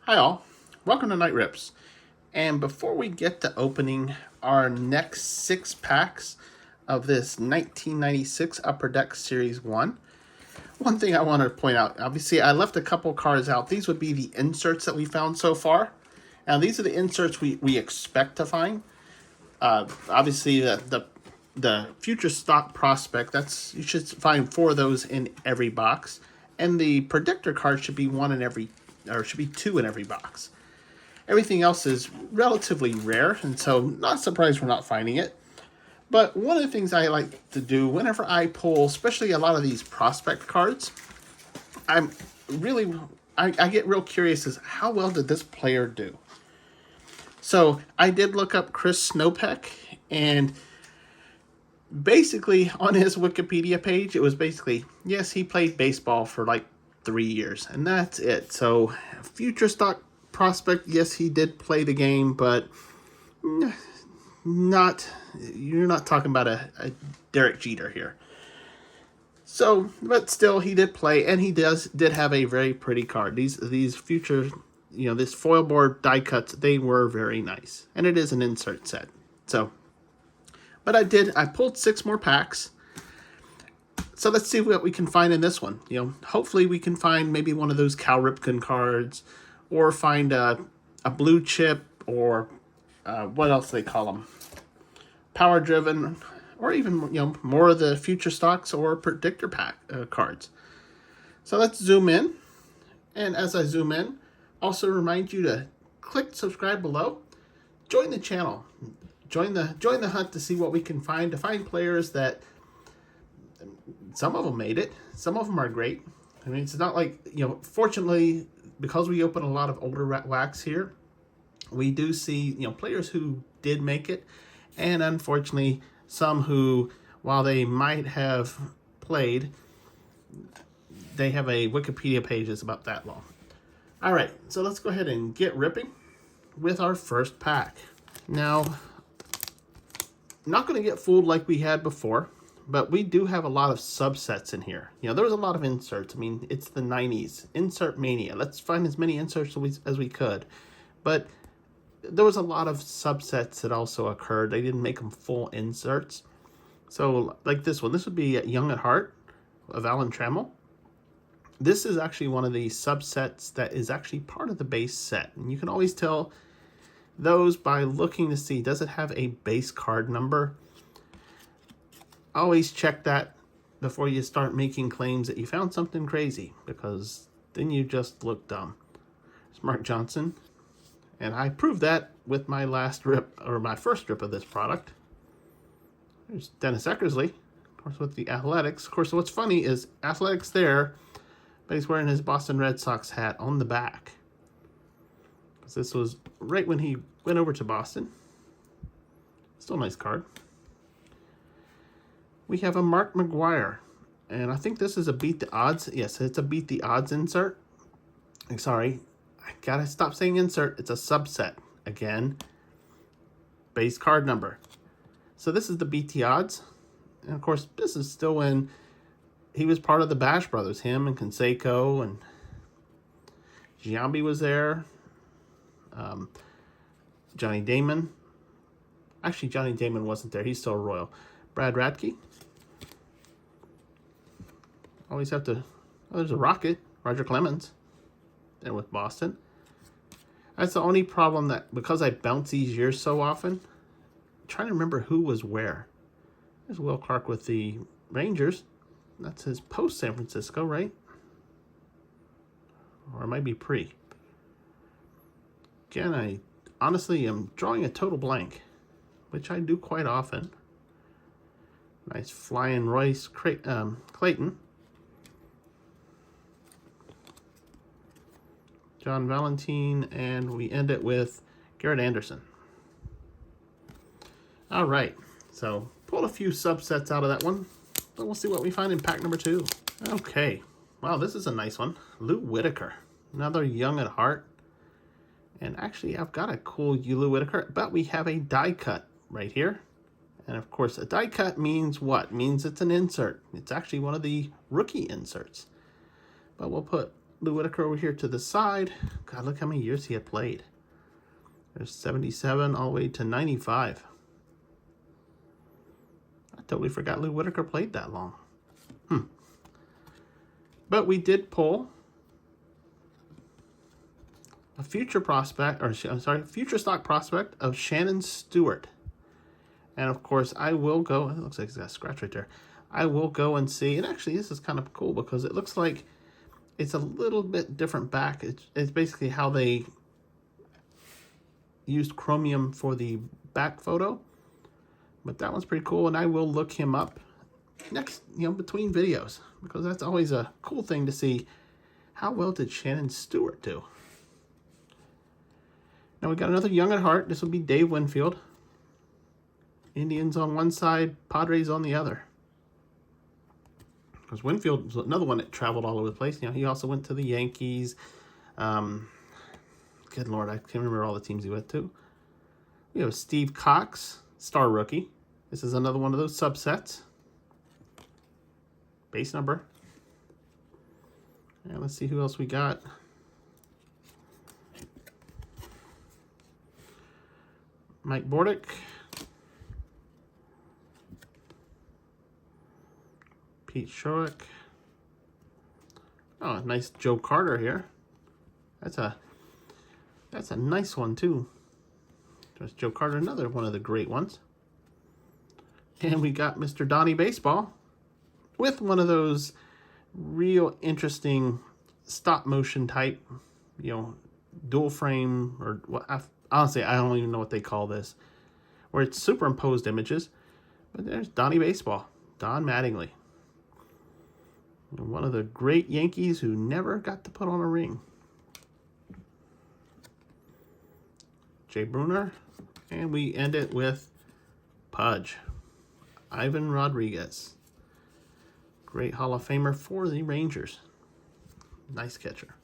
Hi all, welcome to Night Rips. And before we get to opening our next 6 packs of this 1996 Upper Deck Series 1, one thing I want to point out, obviously I left a couple cards out. These would be the inserts that we found so far. Now these are the inserts we expect to find. Obviously the future stock prospect, you should find 4 of those in every box. And the predictor card should be 2 in every box. Everything else is relatively rare, and so not surprised we're not finding it. But one of the things I like to do whenever I pull, especially a lot of these prospect cards, I get real curious as how well did this player do? So I did look up Chris Snopek, and basically on his Wikipedia page, it was basically, yes, he played baseball for like 3 years, and that's it. So future stock prospect, yes, he did play the game, but you're not talking about a Derek Jeter here. So, but still, he did play, and he did have a very pretty card. These future, this foil board die cuts, they were very nice, and it is an insert set. So, but I pulled 6 more packs. So let's see what we can find in this one. Hopefully we can find maybe one of those Cal Ripken cards, or find a blue chip, or what else they call them, power driven, or even more of the future stocks or predictor pack cards. So let's zoom in, and as I zoom in, also remind you to click subscribe below, join the channel, join the hunt to see what we can find, to find players that some of them made it, some of them are great. I mean, it's not like, fortunately, because we open a lot of older wax here, we do see, players who did make it, and unfortunately, some who, while they might have played, they have a Wikipedia page that's about that long. All right, so let's go ahead and get ripping with our first pack. Now, not going to get fooled like we had before, but we do have a lot of subsets in here. There was a lot of inserts. I mean, it's the 90s. Insert mania. Let's find as many inserts as we could. But there was a lot of subsets that also occurred. They didn't make them full inserts. So, like this one. This would be Young at Heart of Alan Trammell. This is actually one of the subsets that is actually part of the base set. And you can always tell those by looking to see, does it have a base card number? Always check that before you start making claims that you found something crazy, because then you just look dumb. It's Mark Johnson, and I proved that with my last rip, or my first rip of this product. There's Dennis Eckersley, of course, with the Athletics. Of course, what's funny is Athletics there, but he's wearing his Boston Red Sox hat on the back, because this was right when he went over to Boston. Still a nice card. We have a Mark McGuire, and I think this is a Beat the Odds. Yes, it's a Beat the Odds insert. Sorry, I gotta stop saying insert. It's a subset. Again, base card number. So this is the Beat the Odds. And of course, this is still when he was part of the Bash Brothers. Him and Canseco and Giambi was there. Johnny Damon. Actually, Johnny Damon wasn't there. He's still Royal. Brad Radke. Always have to... Oh, there's a Rocket. Roger Clemens. There with Boston. That's the only problem, that because I bounce these years so often, I'm trying to remember who was where. There's Will Clark with the Rangers. That's his post-San Francisco, right? Or it might be pre. Again, I honestly am drawing a total blank, which I do quite often. Nice flying Royce Clayton. John Valentine, and we end it with Garrett Anderson. All right, so pulled a few subsets out of that one, but we'll see what we find in pack number 2. Okay, wow, this is a nice one. Lou Whitaker, another Young at Heart. And actually, I've got a cool Lou Whitaker, but we have a die cut right here. And of course, a die cut means what? Means it's an insert. It's actually one of the rookie inserts. But we'll put Lou Whitaker over here to the side. God, look how many years he had played. There's 77 all the way to 95. I totally forgot Lou Whitaker played that long. But we did pull a future prospect, or I'm sorry, future stock prospect of Shannon Stewart. And of course, I will go, it looks like he's got a scratch right there. I will go and see, and actually this is kind of cool because it looks like it's a little bit different back. It's basically how they used chromium for the back photo. But that one's pretty cool, and I will look him up next, between videos, because that's always a cool thing to see. How well did Shannon Stewart do? Now we got another young at heart. This will be Dave Winfield. Indians on one side, Padres on the other. Because Winfield was another one that traveled all over the place. He also went to the Yankees. Good Lord, I can't remember all the teams he went to. We have Steve Cox, star rookie. This is another one of those subsets. Base number. And let's see who else we got. Mike Bordick. Pete Schoeck. Oh, nice Joe Carter here. That's a nice one too. There's Joe Carter, another one of the great ones. And we got Mr. Donnie Baseball with one of those real interesting stop motion type, dual frame, or what? Honestly, I don't even know what they call this, where it's superimposed images. But there's Donnie Baseball, Don Mattingly. One of the great Yankees who never got to put on a ring. Jay Bruner. And we end it with Pudge. Ivan Rodriguez. Great Hall of Famer for the Rangers. Nice catcher.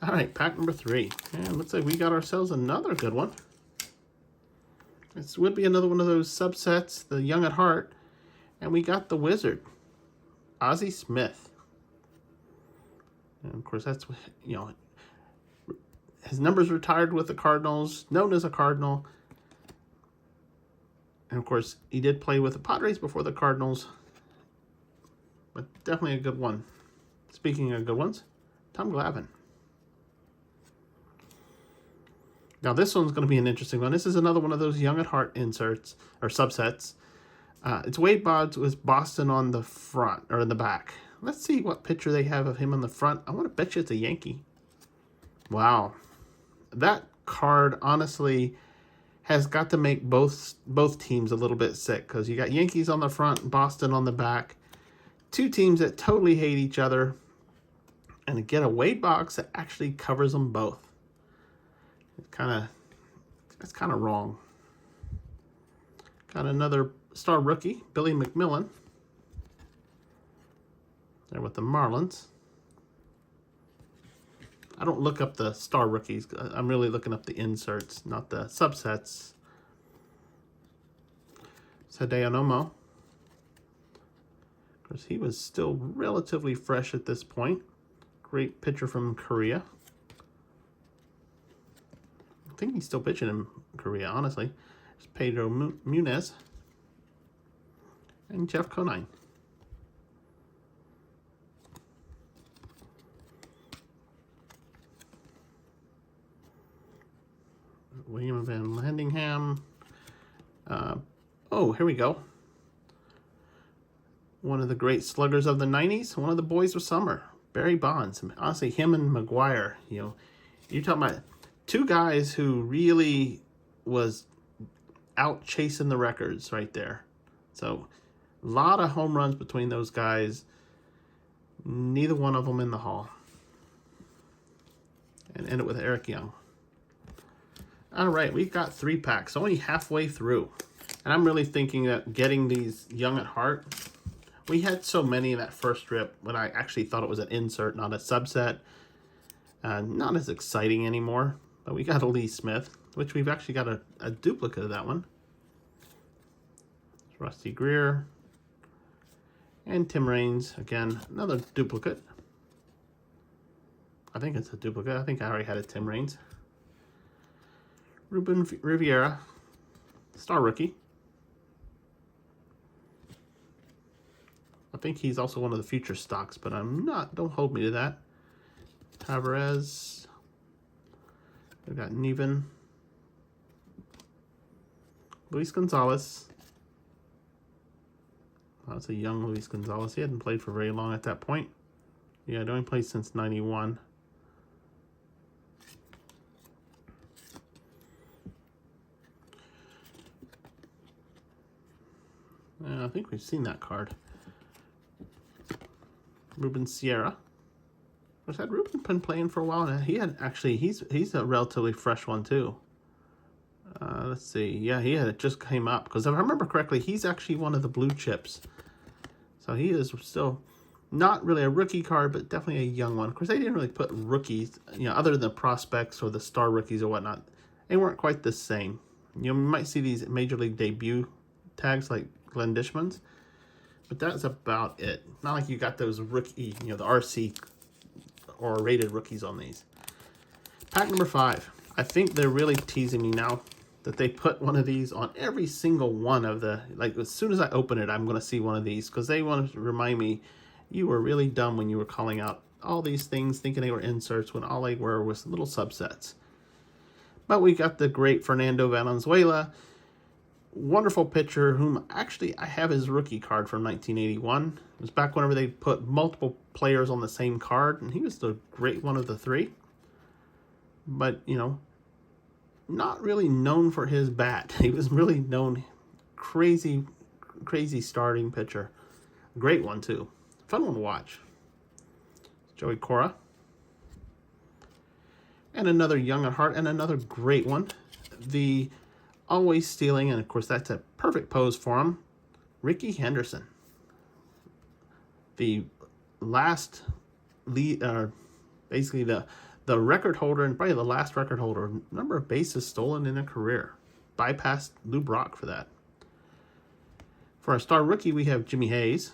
All right, pack number 3. And looks like we got ourselves another good one. This would be another one of those subsets, the young at heart. And we got the Wizard, Ozzie Smith. And of course, that's, his numbers retired with the Cardinals, known as a Cardinal. And of course, he did play with the Padres before the Cardinals. But definitely a good one. Speaking of good ones, Tom Glavine. Now this one's going to be an interesting one. This is another one of those young at heart inserts, or subsets. It's Wade Boggs with Boston on the front, or in the back. Let's see what picture they have of him on the front. I want to bet you it's a Yankee. Wow. That card, honestly, has got to make both teams a little bit sick, because you got Yankees on the front, Boston on the back. Two teams that totally hate each other. And to get a Wade Boggs that actually covers them both. That's kind of wrong. Got another star rookie, Billy McMillan. There with the Marlins. I don't look up the star rookies. I'm really looking up the inserts, not the subsets. Sadeo Nomo. Of course, he was still relatively fresh at this point. Great pitcher from Korea. I think he's still pitching in Korea, honestly. There's Pedro Munez and Jeff Conine. William Van Landingham. Oh, here we go. One of the great sluggers of the 90s. One of the boys of summer. Barry Bonds. Honestly, him and McGuire. You're talking about two guys who really was out chasing the records right there. So, a lot of home runs between those guys. Neither one of them in the Hall. And end it with Eric Young. All right, we've got 3 packs, only halfway through. And I'm really thinking that getting these young at heart, we had so many in that first strip when I actually thought it was an insert, not a subset. Not as exciting anymore, but we got a Lee Smith, which we've actually got a duplicate of that one. Rusty Greer. And Tim Raines, again, another duplicate. I think it's a duplicate. I think I already had a Tim Raines. Ruben Riviera, star rookie. I think he's also one of the future stocks, but I'm not. Don't hold me to that. Tavares. We've got Neven. Luis Gonzalez. Oh, that's a young Luis Gonzalez. He hadn't played for very long at that point. Yeah, only played since '91. I think we've seen that card. Ruben Sierra. Was that Ruben been playing for a while now? He had actually. He's a relatively fresh one too. Let's see. Yeah, he had it just came up because if I remember correctly, he's actually one of the blue chips. So he is still not really a rookie card, but definitely a young one. Of course, they didn't really put rookies, other than the prospects or the star rookies or whatnot. They weren't quite the same. You might see these major league debut tags like Glenn Dishman's, but that's about it. Not like you got those rookie, the RC or rated rookies on these. Pack number 5. I think they're really teasing me now that they put one of these on every single one of the, like as soon as I open it, I'm going to see one of these because they want to remind me you were really dumb when you were calling out all these things thinking they were inserts when all they were was little subsets. But we got the great Fernando Valenzuela, wonderful pitcher whom actually I have his rookie card from 1981. It was back whenever they put multiple players on the same card, and he was the great one of the three. But, not really known for his bat. He was really known, crazy starting pitcher. Great one, too. Fun one to watch. Joey Cora. And another young at heart, and another great one. The always stealing, and of course that's a perfect pose for him, Rickey Henderson. The last lead, basically the record holder, and probably the last record holder, number of bases stolen in a career. Bypassed Lou Brock for that. For our star rookie, we have Jimmy Hayes.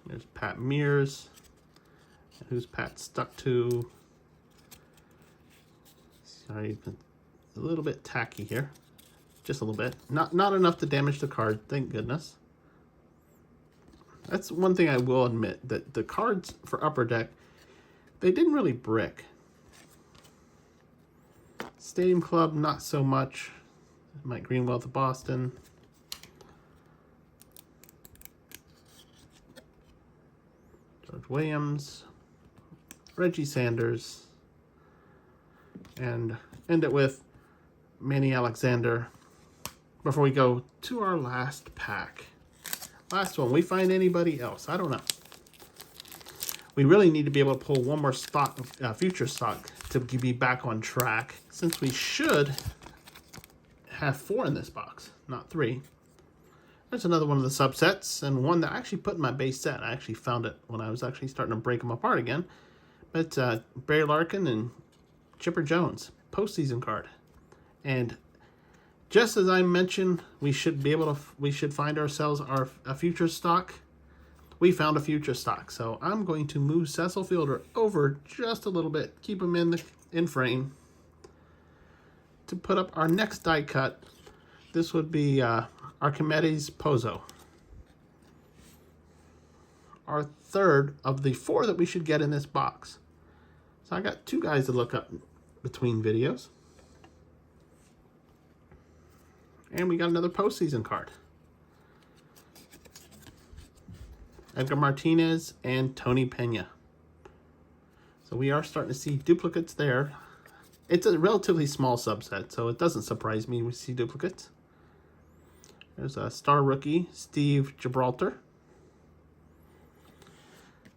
There's Pat Mears. Who's Pat stuck to? Sorry, a little bit tacky here. Just a little bit. Not enough to damage the card, thank goodness. That's one thing I will admit, that the cards for Upper Deck, they didn't really brick. Stadium Club, not so much. Mike Greenwell of Boston. George Williams. Reggie Sanders. And end it with Manny Alexander. Before we go to our last pack. Last one. We find anybody else? I don't know. We really need to be able to pull one more stock, future stock, to be back on track, since we should have 4 in this box, not 3. There's another one of the subsets, and one that I actually put in my base set. I actually found it when I was actually starting to break them apart again. But Barry Larkin and Chipper Jones, postseason card. And just as I mentioned, we should find ourselves a future stock. We found a future stock, so I'm going to move Cecil Fielder over just a little bit, keep him in frame, to put up our next die cut. This would be Archimedes Pozo, our third of the 4 that we should get in this box. So I got 2 guys to look up between videos, and we got another postseason card. Edgar Martinez and Tony Pena. So we are starting to see duplicates there. It's a relatively small subset, so it doesn't surprise me we see duplicates. There's a star rookie, Steve Gibraltar.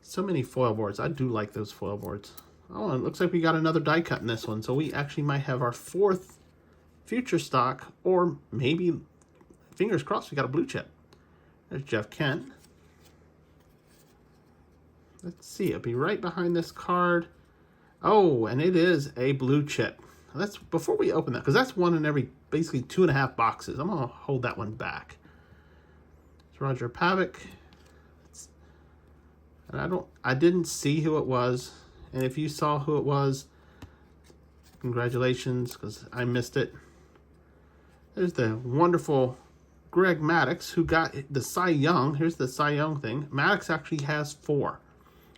So many foil boards. I do like those foil boards. Oh, it looks like we got another die cut in this one, so we actually might have our 4th future stock, or maybe, fingers crossed, we got a blue chip. There's Jeff Kent. Let's see, it'll be right behind this card. Oh, and it is a blue chip. Let's, before we open that, because that's one in every, basically 2.5 boxes. I'm going to hold that one back. It's Roger Pavic. And I didn't see who it was. And if you saw who it was, congratulations, because I missed it. There's the wonderful Greg Maddux, who got the Cy Young. Here's the Cy Young thing. Maddux actually has 4.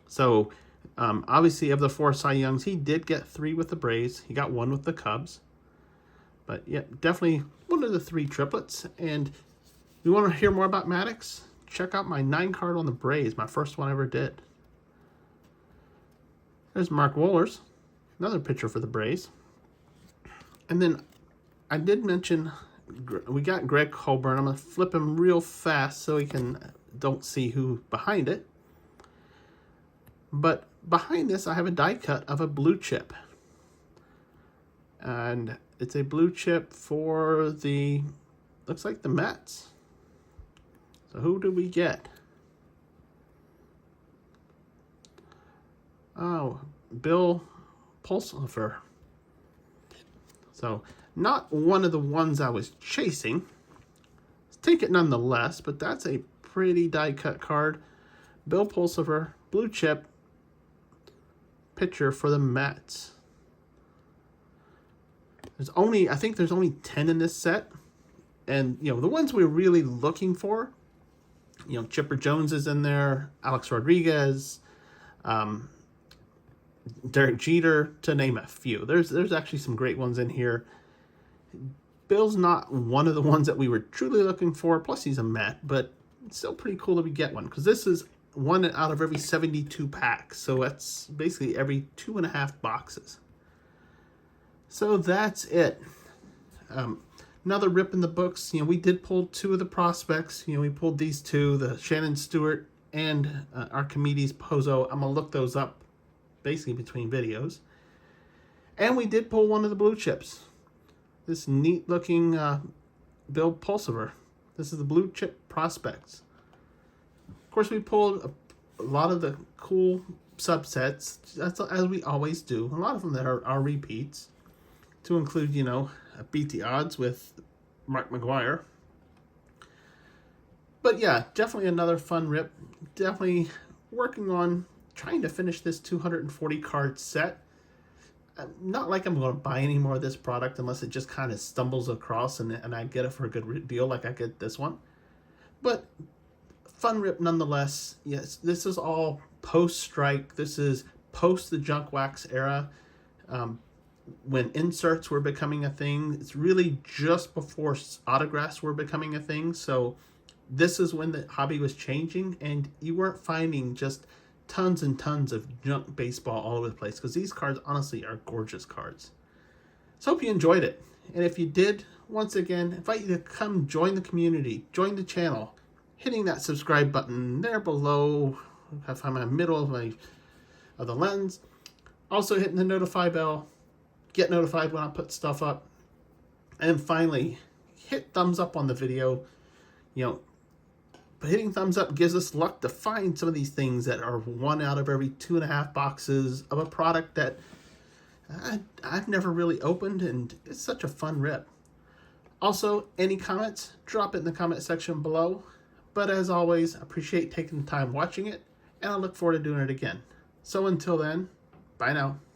So, obviously, of the 4 Cy Youngs, he did get 3 with the Braves. He got 1 with the Cubs. But, yeah, definitely one of the 3 triplets. And you want to hear more about Maddux? Check out my 9-card on the Braves, my first one I ever did. There's Mark Wohlers, another pitcher for the Braves. And then I did mention we got Greg Colburn. I'm going to flip him real fast so he don't see who behind it. But behind this, I have a die cut of a blue chip. And it's a blue chip for looks like the Mets. So who do we get? Oh, Bill Pulsifer. So not one of the ones I was chasing. Take it nonetheless, but that's a pretty die-cut card. Bill Pulsifer, blue chip, pitcher for the Mets. I think there's only 10 in this set. And, the ones we're really looking for, Chipper Jones is in there, Alex Rodriguez, Derek Jeter, to name a few. There's actually some great ones in here. Bill's not one of the ones that we were truly looking for, plus he's a Met, but it's still pretty cool that we get one, because this is one out of every 72 packs, so that's basically every 2.5 boxes. So that's it. Another rip in the books. We did pull 2 of the prospects. We pulled these 2, the Shannon Stewart and Archimedes Pozo. I'm going to look those up basically between videos. And we did pull one of the blue chips. This neat looking Bill Pulsifer. This is the blue chip prospects. Of course, we pulled a lot of the cool subsets, that's as we always do. A lot of them that are repeats, to include, Beat the Odds with Mark McGuire. But yeah, definitely another fun rip. Definitely working on trying to finish this 240 card set. Not like I'm going to buy any more of this product unless it just kind of stumbles across and I get it for a good deal like I get this one. But fun rip nonetheless. Yes, this is all post-strike. This is post the junk wax era. When inserts were becoming a thing. It's really just before autographs were becoming a thing. So this is when the hobby was changing, and you weren't finding just tons and tons of junk baseball all over the place, because these cards honestly are gorgeous cards. So hope you enjoyed it. And if you did, once again, invite you to come join the community, join the channel, hitting that subscribe button there below. If I'm in the middle of the lens. Also hitting the notify bell. Get notified when I put stuff up. And finally, hit thumbs up on the video. Hitting thumbs up gives us luck to find some of these things that are 1 out of every 2.5 boxes of a product that I've never really opened, and it's such a fun rip. Also, any comments, drop it in the comment section below. But as always, I appreciate taking the time watching it, and I look forward to doing it again. So until then, bye now.